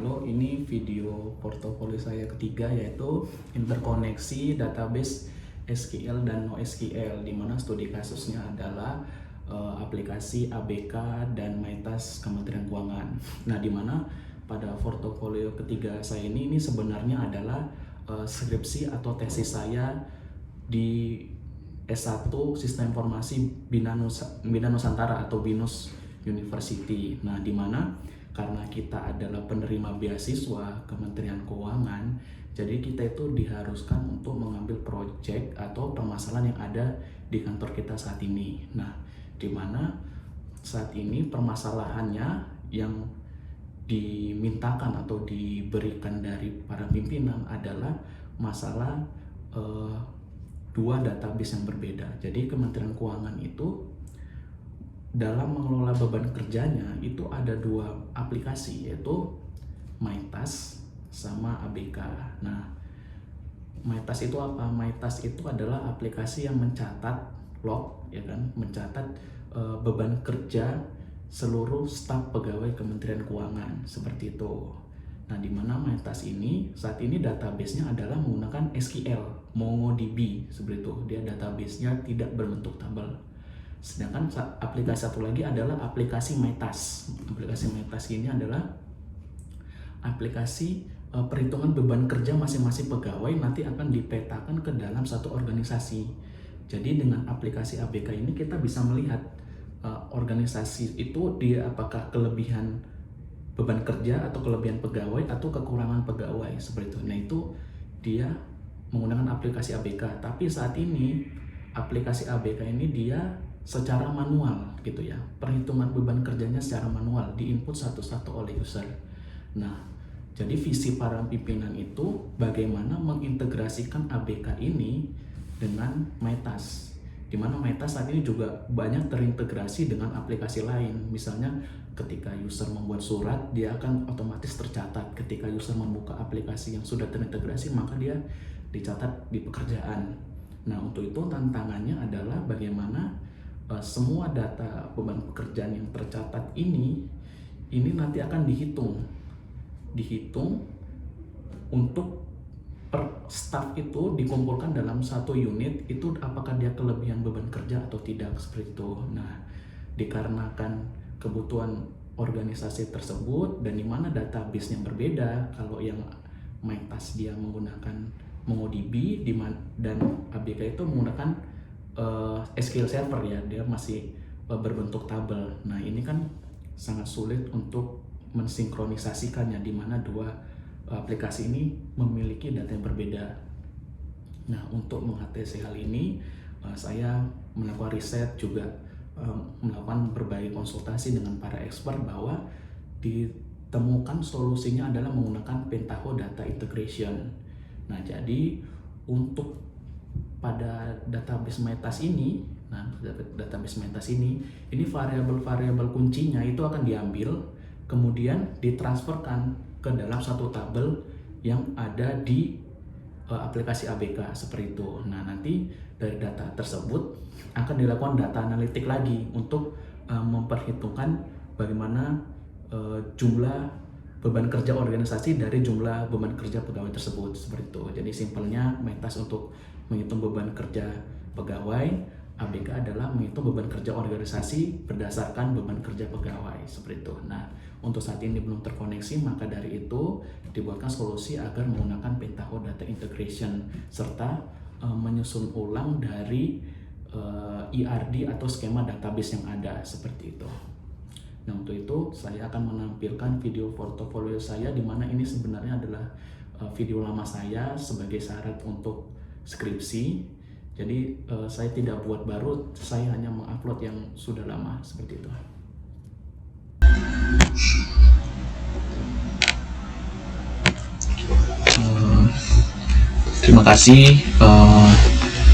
Halo, ini video portofolio saya ketiga yaitu interkoneksi database SQL dan NoSQL, di mana studi kasusnya adalah aplikasi ABK dan MyTask Kementerian Keuangan. Nah, di mana pada portofolio ketiga saya ini sebenarnya adalah skripsi atau tesis saya di S1 Sistem Informasi Bina Nusantara atau BINUS University. Nah, di mana karena kita adalah penerima beasiswa Kementerian Keuangan, jadi kita itu diharuskan untuk mengambil proyek atau permasalahan yang ada di kantor kita saat ini. Nah, di mana saat ini permasalahannya yang dimintakan atau diberikan dari para pimpinan adalah masalah dua database yang berbeda. Jadi Kementerian Keuangan itu dalam mengelola beban kerjanya itu ada dua aplikasi, yaitu MyTask sama ABK. Nah, MyTask itu apa? MyTask itu adalah aplikasi yang mencatat log, ya kan, mencatat beban kerja seluruh staf pegawai Kementerian Keuangan, seperti itu. Nah, di mana MyTask ini saat ini database-nya adalah menggunakan SQL, MongoDB, seperti itu. Dia database-nya tidak berbentuk tabel. Sedangkan aplikasi satu lagi adalah aplikasi MyTask. Aplikasi MyTask ini adalah aplikasi perhitungan beban kerja masing-masing pegawai nanti akan dipetakan ke dalam satu organisasi. Jadi dengan aplikasi ABK ini kita bisa melihat organisasi itu dia apakah kelebihan beban kerja atau kelebihan pegawai atau kekurangan pegawai, seperti itu. Nah, itu dia menggunakan aplikasi ABK. Tapi saat ini aplikasi ABK ini dia secara manual gitu ya, perhitungan beban kerjanya secara manual, diinput satu-satu oleh user. Nah, jadi visi para pimpinan itu bagaimana mengintegrasikan ABK ini dengan MyTask, di mana MyTask saat ini juga banyak terintegrasi dengan aplikasi lain. Misalnya ketika user membuat surat, dia akan otomatis tercatat. Ketika user membuka aplikasi yang sudah terintegrasi, maka dia dicatat di pekerjaan. Nah, untuk itu tantangannya adalah bagaimana semua data beban pekerjaan yang tercatat ini nanti akan dihitung untuk per staff itu dikumpulkan dalam satu unit, itu apakah dia kelebihan beban kerja atau tidak, seperti itu. Nah, dikarenakan kebutuhan organisasi tersebut dan di mana database-nya berbeda, kalau yang MyTask dia menggunakan MongoDB dan ABK itu menggunakan SQL Server, ya, dia masih berbentuk tabel. Nah, ini kan sangat sulit untuk mensinkronisasikannya, di mana dua aplikasi ini memiliki data yang berbeda. Nah, untuk mengatasi hal ini, saya melakukan riset juga, melakukan berbagai konsultasi dengan para expert bahwa ditemukan solusinya adalah menggunakan Pentaho Data Integration. Nah, jadi untuk pada database MyTask ini, ini variabel-variabel kuncinya itu akan diambil, kemudian ditransferkan ke dalam satu tabel yang ada di aplikasi ABK, seperti itu. Nah, nanti dari data tersebut akan dilakukan data analitik lagi untuk memperhitungkan bagaimana jumlah beban kerja organisasi dari jumlah beban kerja pegawai tersebut, seperti itu. Jadi simpelnya MyTask untuk menghitung beban kerja pegawai, ABK adalah menghitung beban kerja organisasi berdasarkan beban kerja pegawai, seperti itu. Nah, untuk saat ini belum terkoneksi, maka dari itu dibuatkan solusi agar menggunakan Pentaho Data Integration serta menyusun ulang dari ERD atau skema database yang ada, seperti itu. Nah, untuk itu saya akan menampilkan video portofolio saya, di mana ini sebenarnya adalah video lama saya sebagai syarat untuk skripsi. Jadi saya tidak buat baru, saya hanya mengupload yang sudah lama, seperti itu. Terima kasih.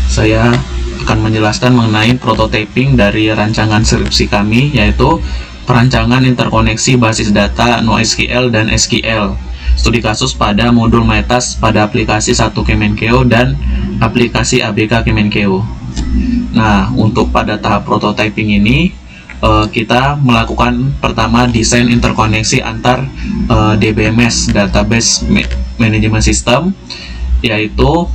Saya akan menjelaskan mengenai prototyping dari rancangan skripsi kami, yaitu perancangan interkoneksi basis data NoSQL dan SQL, studi kasus pada modul MyTask pada aplikasi 1 Kemenkeu dan aplikasi ABK Kemenkeu. Nah, untuk pada tahap prototyping ini kita melakukan pertama desain interkoneksi antar DBMS, Database Management System, yaitu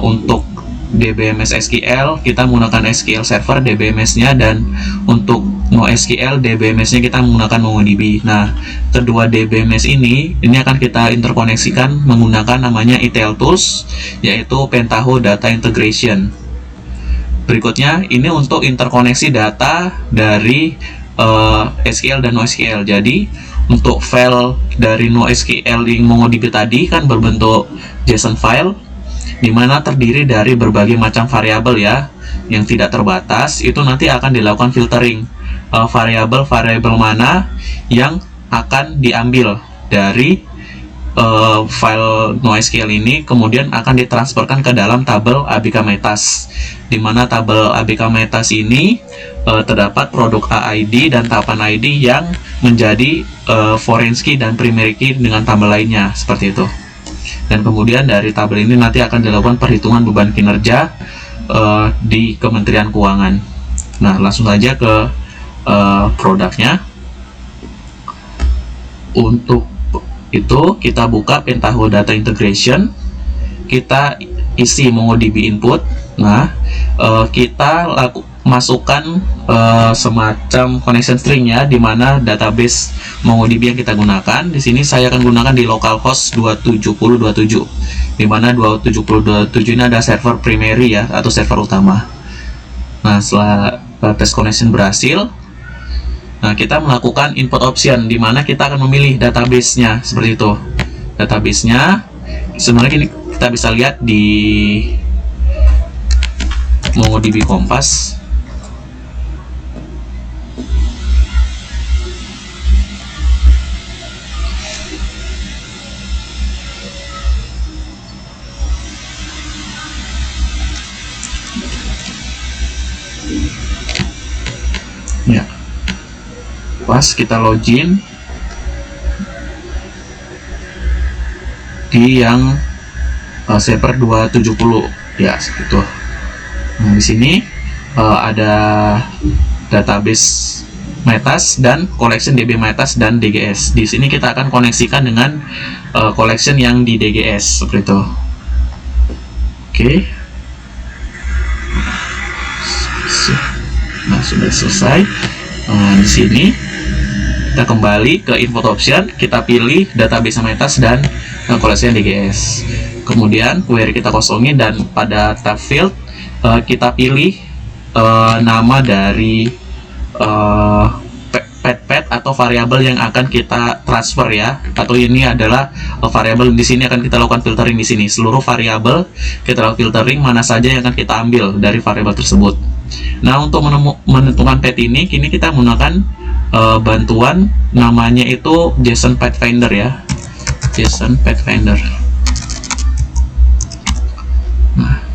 untuk DBMS SQL kita menggunakan SQL Server DBMS-nya, dan untuk NoSQL DBMS-nya kita menggunakan MongoDB. Nah, kedua DBMS ini akan kita interkoneksikan menggunakan namanya ETL tools, yaitu Pentaho Data Integration. Berikutnya ini untuk interkoneksi data dari SQL dan NoSQL. Jadi untuk file dari NoSQL di MongoDB tadi kan berbentuk JSON file, di mana terdiri dari berbagai macam variabel ya, yang tidak terbatas. Itu nanti akan dilakukan filtering variabel-variabel mana yang akan diambil dari file NoSQL ini, kemudian akan ditransferkan ke dalam tabel ABK Metas, di mana tabel ABK Metas ini terdapat produk AID dan tahapan ID yang menjadi foreign key dan primary key dengan tabel lainnya, seperti itu. Dan kemudian dari tabel ini nanti akan dilakukan perhitungan beban kinerja di Kementerian Keuangan. Nah, langsung saja ke produknya. Untuk itu kita buka Pentaho Data Integration, kita isi MongoDB input. Nah, kita masukkan semacam connection string ya, di mana database MongoDB yang kita gunakan. Di sini saya akan gunakan di localhost 27027, di mana 27027 ini ada server primary ya, atau server utama. Nah, setelah test connection berhasil, nah kita melakukan input option, di mana kita akan memilih database-nya seperti itu. Database-nya sebenarnya ini kita bisa lihat di MongoDB Kompas. Ya, pas kita login di yang server 270 ya, segitu. Nah, di sini ada database Metas dan collection DB Metas dan DGS. Di sini kita akan koneksikan dengan collection yang di DGS, seperti itu. Oke. Nah, sudah selesai. Di sini kita kembali ke input option, kita pilih database Metas dan collection DGS. Kemudian query kita kosongin, dan pada tab field kita pilih nama dari pet atau variabel yang akan kita transfer ya, atau ini adalah variabel. Di sini akan kita lakukan filtering. Di sini seluruh variabel kita lakukan filtering, mana saja yang akan kita ambil dari variabel tersebut. Nah, untuk menentukan pet ini, kini kita menggunakan bantuan namanya itu JSON Pathfinder ya, JSON Pathfinder. Nah,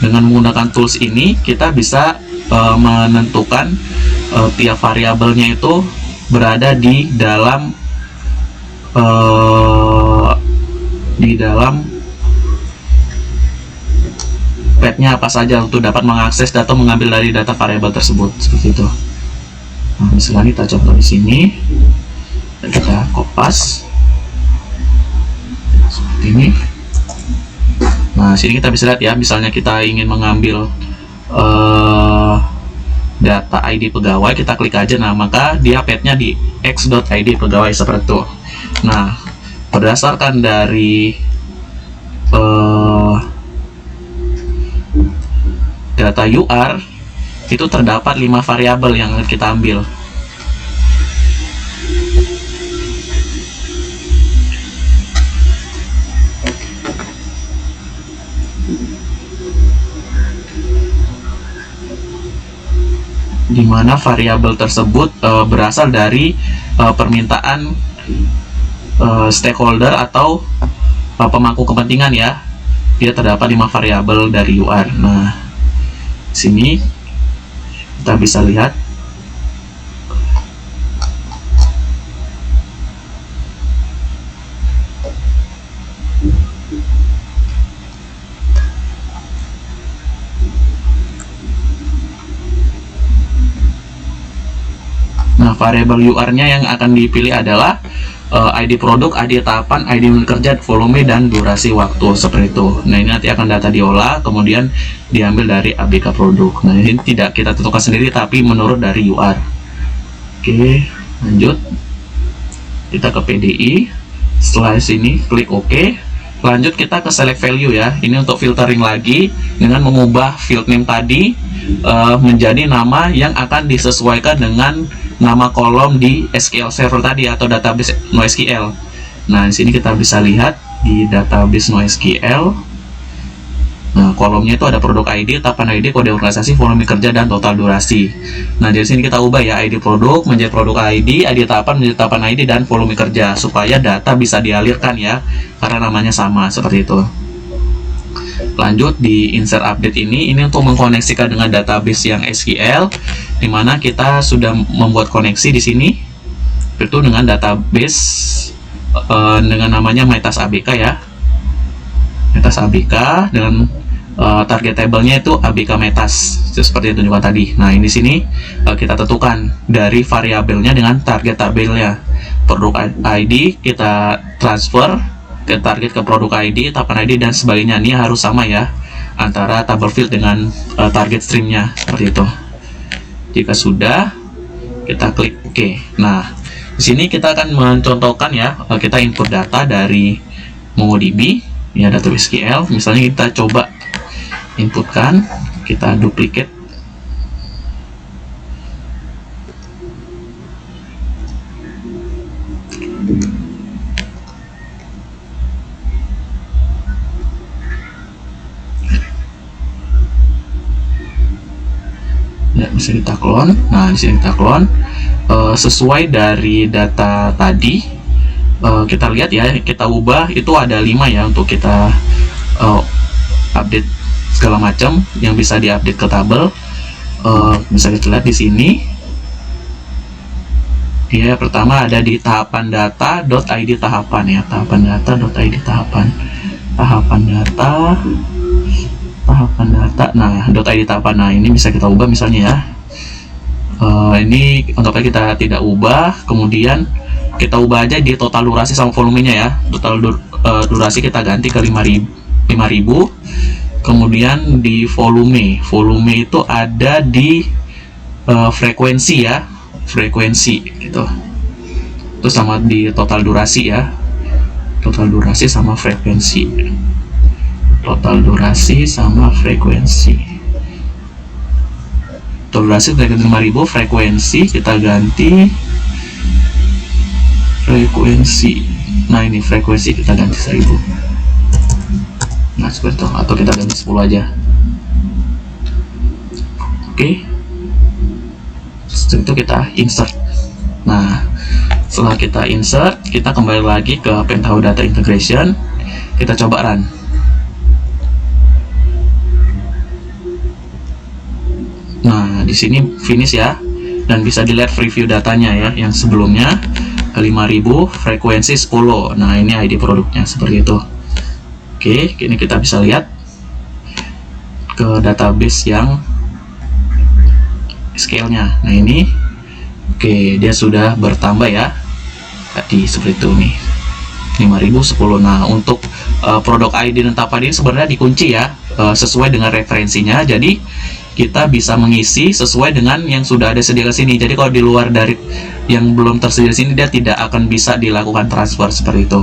dengan menggunakan tools ini kita bisa menentukan tiap variabelnya itu berada di dalam petnya apa saja, untuk dapat mengakses atau mengambil dari data variabel tersebut, seperti itu. Nah, misalnya kita contoh di sini, dan kita kopas seperti ini. Nah, sini kita bisa lihat ya, misalnya kita ingin mengambil data ID pegawai, kita klik aja. Nah, maka dia petnya di x.id pegawai, seperti itu. Nah, berdasarkan dari data UR itu terdapat 5 variabel yang akan kita ambil. Di mana variabel tersebut berasal dari permintaan stakeholder atau pemangku kepentingan ya. Dia terdapat 5 variabel dari UR. Nah, sini kita bisa lihat variabel UR-nya yang akan dipilih adalah ID produk, ID tahapan, ID unit kerja, volume, dan durasi waktu, seperti itu. Nah, ini nanti akan data diolah, kemudian diambil dari ABK produk. Nah, ini tidak kita tentukan sendiri, tapi menurut dari UR. Oke, lanjut. Kita ke PDI. Setelah sini, klik OK. Lanjut kita ke select value ya. Ini untuk filtering lagi dengan mengubah field name tadi menjadi nama yang akan disesuaikan dengan nama kolom di SQL Server tadi atau database NoSQL. Nah, di sini kita bisa lihat di database NoSQL. Nah, kolomnya itu ada produk ID, tahapan ID, kode organisasi, volume kerja, dan total durasi. Nah, di sini kita ubah ya ID produk menjadi produk ID, ID tahapan menjadi tahapan ID, dan volume kerja supaya data bisa dialirkan ya, karena namanya sama seperti itu. Lanjut di insert update ini untuk mengkoneksikan dengan database yang SQL, dimana kita sudah membuat koneksi di sini itu dengan database dengan namanya Metas ABK ya, Metas ABK dengan target table-nya itu ABK Metas seperti yang tunjukkan tadi. Nah, ini sini kita tentukan dari variabelnya dengan target tabelnya. Produk ID kita transfer ke target ke produk ID, tahapan ID, dan sebagainya. Ini harus sama ya antara table field dengan target streamnya seperti itu. Jika sudah, kita klik OK. Nah, di sini kita akan mencontohkan ya, kita input data dari MongoDB ya, database SQL. Misalnya kita coba inputkan, kita duplicate. Ya, bisa kita clone. Nah, di sini kita clone sesuai dari data tadi. Kita lihat ya, kita ubah itu ada 5 ya untuk kita update segala macam yang bisa diupdate ke tabel. Bisa kita lihat di sini. Ya, pertama ada di tahapan data.id tahapan ya, tahapan data.id tahapan data. Nah, .id tahapan. Nah, ini bisa kita ubah misalnya ya. Ini anggapnya kita tidak ubah, kemudian kita ubah aja di total durasi sama volumenya ya. Total durasi kita ganti ke 5000. Kemudian di volume itu ada di frekuensi ya, frekuensi gitu. Terus sama di total durasi ya, total durasi sama frekuensi. Total durasi sama frekuensi. Total durasi kita ganti 5000, frekuensi kita ganti frekuensi. Nah, ini frekuensi kita ganti 1000. Nah, seperti itu, atau kita ganti 10 aja. Oke. Setelah itu kita insert. Nah, setelah kita insert, kita kembali lagi ke Pentaho Data Integration. Kita coba run. Nah, di sini finish ya, dan bisa dilihat preview datanya ya, yang sebelumnya ke 5000, frekuensi 10. Nah, ini ID produknya seperti itu. Oke, ini kita bisa lihat ke database yang scale-nya. Nah, ini oke, dia sudah bertambah ya, tadi seperti itu nih, 5000, 10. Nah, untuk produk ID dan tahapan ini sebenarnya dikunci ya, sesuai dengan referensinya. Jadi kita bisa mengisi sesuai dengan yang sudah ada sedia ke sini. Jadi kalau di luar dari yang belum tersedia di sini, dia tidak akan bisa dilakukan transfer seperti itu.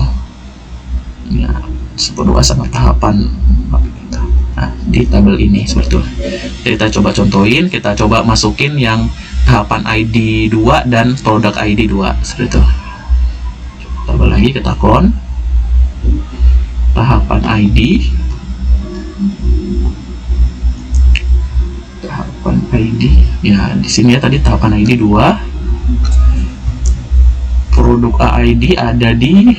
Ya, 10 sama tahapan. Nah, di tabel ini seperti itu. Jadi kita coba contohin, kita coba masukin yang tahapan ID 2 dan produk ID 2 seperti itu. Tabel lagi, kita clone tahapan ID, ya, di sini ya, tadi tahapan ID 2, produk AID ada di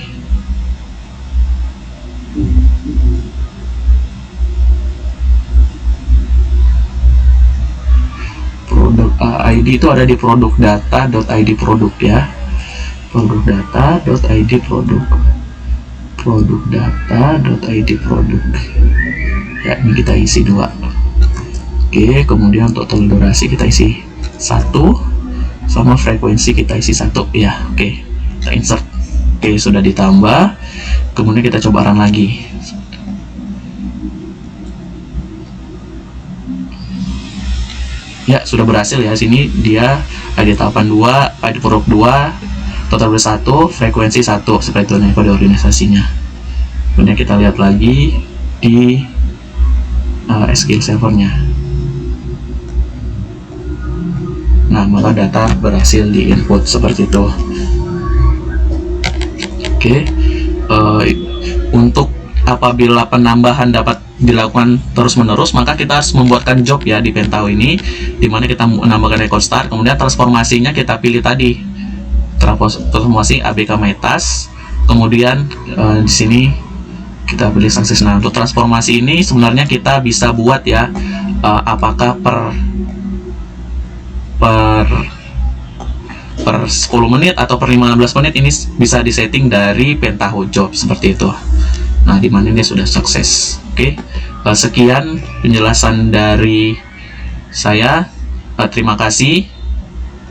produk AID itu ada di produk data.id produk ya, produk data.id produk data.id produk ya. Ini kita isi 2. Oke, kemudian total durasi kita isi 1, sama frekuensi kita isi 1 ya. Oke, kita insert. Oke, sudah ditambah. Kemudian kita coba run lagi. Ya, sudah berhasil ya. Sini dia ID tahapan 2, ID produk 2, total beli 1, frekuensi 1, seperti itu nih kode organisasinya. Kemudian kita lihat lagi di SQL servernya. Nah, maka data berhasil diinput seperti itu. Oke, untuk apabila penambahan dapat dilakukan terus-menerus, maka kita harus membuatkan job ya di Pentao ini, dimana kita menambahkan record start, kemudian transformasinya kita pilih tadi, transformasi ABK MyTask, kemudian di sini kita pilih sukses. Nah, untuk transformasi ini sebenarnya kita bisa buat ya, apakah per 10 menit atau per 15 menit, ini bisa disetting dari Pentao Job seperti itu. Nah, dimana ini sudah sukses. Oke, sekian penjelasan dari saya. Terima kasih.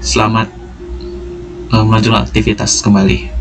Selamat melanjutkan aktivitas kembali.